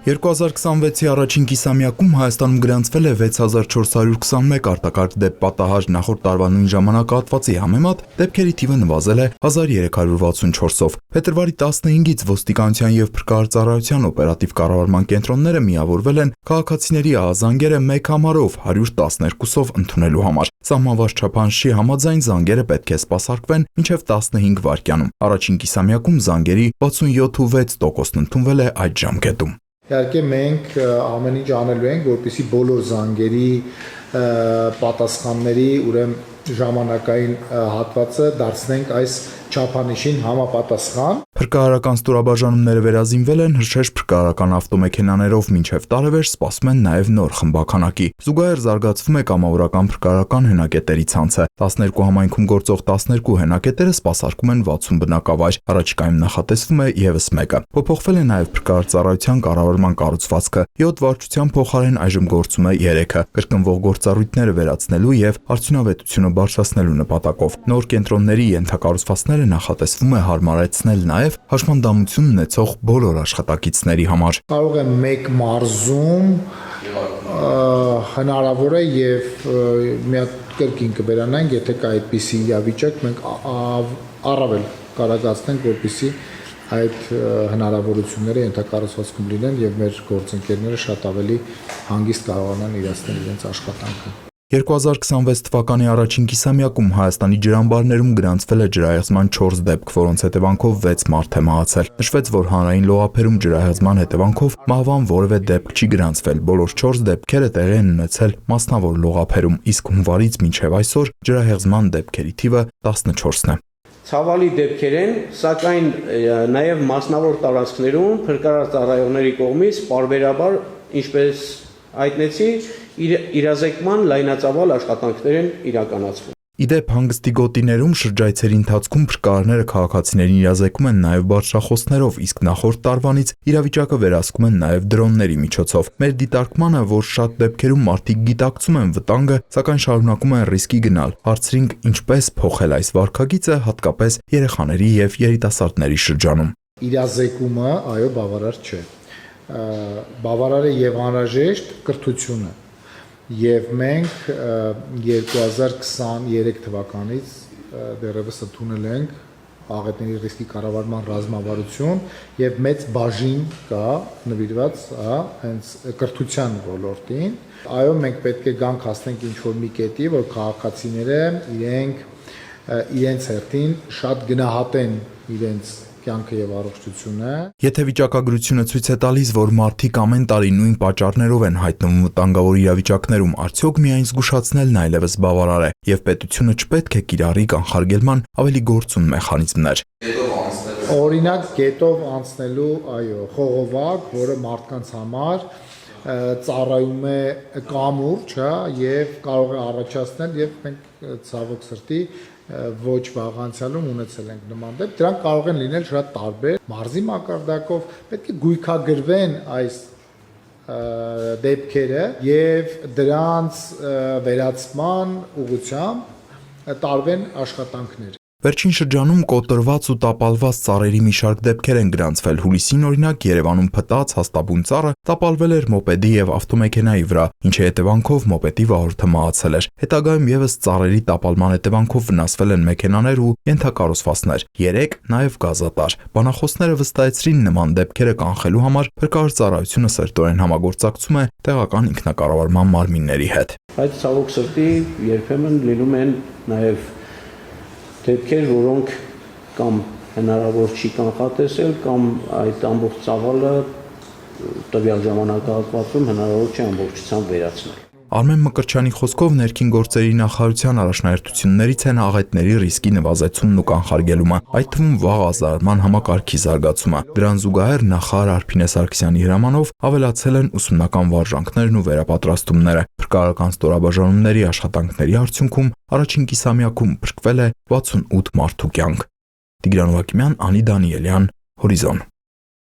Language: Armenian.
2026-ի առաջին կիսամյակում Հայաստանում գրանցվել է 6421 արտակարգ դեպք պատահար, նախորդ տարվա նույն ժամանակահատվածի համեմատ դեպքերի թիվը նվազել է 1364-ով։ Փետրվարի 15-ից ոստիկանության եւ փրկարարծառայության օպերատիվ կառավարման կենտրոնները միավորվել են քաղաքացիների ահազանգերը մեկ համարով 112-ով ընդունելու համար։ Սահմանված չափանիշի համաձայն զանգերը պետք է սպասարկվեն մինչև 15 վայրկյանում։ Առաջին կիսամյակում զանգերի 67.6%-ն ընդունվել է այդ ժամկետում։ Իհարկե մենք ամեն ինչ անելու ենք, որպեսզի բոլոր զանգերի պատասխանների ուրեմն ժամանակային հատվածը դարձնենք այս չափանիշին համապատասխան։ Փրկարարական ստորաբաժանումները վերազինվել են հրշեջ փրկարարական ավտոմեքենաներով, մինչև տարեվերջ սպասում են նաև նոր խմբականակի։ Զուգահեռ զարգացվում է կամավորական փրկարարական հենակետերի ցանցը։ 12 համայնքում գործող 12 հենակետերը սպասարկում են 60 բնակավայր, առաջիկայում նախատեսվում է ևս մեկը։ Փոփոխվել է նաև փրկարարծառայության կառավարման կառուցվածքը։ 7 վարչության փոխարեն այժմ գործում է 3-ը, կրկնվող գործառույթները վերացնելու եւ արդյունավետությունը բարձրացնելու նպատակով։ Նոր կենտրոնների ենթակառուցվածքները նախատեսվում է հարմարեցնել նաև հաշմանդամություն ունեցող բոլոր աշխատակիցների համար։ Կարող է մեկ մարզում հնարավոր է եւ մի հատ կրկին կվերանանք, եթե կա այդպիսի իրավիճակ, մենք առավել կարողացնենք, որպեսզի այդ հնարավորությունները ենթակառուցվածքում լինեն եւ մեր գործընկերները շատ ավելի հանգիստ կարողանան իրացնել իրենց աշխատանքը։ 2026 թվականի առաջին կիսամյակում Հայաստանի ջրամբարներում գրանցվել է ջրահեղձման 4 դեպք, որոնց հետևանքով 6 մարդ է մահացել։ Նշվեց, որ հանրային լողափերում ջրահեղձման հետևանքով մահվան որևէ դեպք չի գրանցվել։ Բոլոր 4 դեպքերը տեղի են ունեցել մասնավոր լողափերում, իսկ հունվարից մինչև այսօր ջրահեղձման դեպքերի թիվը 14-ն է։ Ցավալի դեպքեր են, սակայն նաև մասնավոր տարածքներում փրկարարծառայողների կողմից պարբերաբար, ինչպես հայտնեցի, իրազեկման լայնածավալ աշխատանքներ են իրականացվում։ Իդեպ հանգստի գոտիներում շրջայցերի ընթացքում փրկարարները քաղաքացիներին իրազեկում են նաև բարձրախոսներով, իսկ նախորդ տարվանից իրավիճակը վերահսկում են նաև դրոնների միջոցով։ Մեր դիտարկմանը, որ շատ դեպքերում մարդիկ գիտակցում են վտանգը, սակայն շարունակում են ռիսկի գնալ, հարցրինք ինչպես փոխել այս վարքագիծը, հատկապես երեխաների եւ երիտասարդների շրջանում։ Իրազեկումը, այո, բավարար չէ։ Բավարար է եւ անհրաժեշտ կրթությունը։ Եվ մենք 2023 թվականից դեռևս ընդունել ենք աղետների ռիսկի կառավարման ռազմավարություն եւ մեծ բաժին կա նվիրված հենց կրթության ոլորտին։ Այո, մենք պետք է գանք հասնենք ինչ-որ մի կետի, որ քաղաքացիները իրենց հերթին շատ գնահատեն իրենց կյանքը եւ առողջությունը։ Եթե վիճակագրությունը ցույց է տալիս, որ մարդիկ ամեն տարի նույն պատճառներով են հայտնվում վտանգավոր իրավիճակներում, արդյոք միայն զգուշացնելն այլևս բավարար է եւ պետությունը չպետք է կիրառի կանխարգելման ավելի գործուն մեխանիզմներ։ Օրինակ գետով անցնելու, այո, խողովակ, որը մարդկանց համար ծառայում է կամուրջ, եւ կարող է առաջացնել եւ մենք ցավոք սրտի ոչ վաղ անցյալում ունեցել ենք նման դեպք, դրանք կարող են լինել շատ տարբեր, մարզի մակարդակով պետք է գույքագրվեն այս դեպքերը եւ դրանց վերացման ուղղությամբ տարվեն աշխատանքներ։ Վերջին շրջանում կոտրված ու տապալված ծառերի մի շարք դեպքեր են գրանցվել։ Հուլիսին օրինակ Երևանում փտած հաստաբուն ծառը տապալվել էր մոպեդի եւ ավտոմեքենայի վրա, ինչի հետևանքով մոպեդի վարորդը մահացել էր։ Հետագայում եւս ծառերի տապալման հետևանքով վնասվել են մեքենաներ ու ենթակառուցվածքներ, 3 նաեւ գազատար։ Բանախոսները վստահեցրին նման դեպքերը կանխելու համար փրկարարծառայությունը սերտորեն համագործակցում է տեղական ինքնակառավարման մարմինների հետ։ Բայց ցավոք սրտի երբեմն լինում են նաեւ դեպքեր, որոնք կամ հնարավոր չի կանխատեսել, կամ այդ ամբողջ ծավալը տվյալ ժամանակահատվածում հնարավոր չի ամբողջությամբ վերացնել։ Արմեն Մկրտչյանի խոսքով ներքին գործերի նախարարության առաջնահերթություններից են աղետների ռիսկի նվազեցումն ու կանխարգելումը, այդ թվում վաղ ազդարարման համակարգի զարգացումը։ Դրան զուգահեռ նախարար Արփինե Սարգսյանի հրամանով ավելացել են ուսումնական վարժանքներն ու վերապատրաստումները։ Փրկարարական ստորաբաժանումների աշխատանքների արդյունքում առաջին կիսամյակում փրկվել է 68 մարդու կյանք։ Տիգրան Ուղակիմյան, Անի Դանիելյան, Հորիզոն։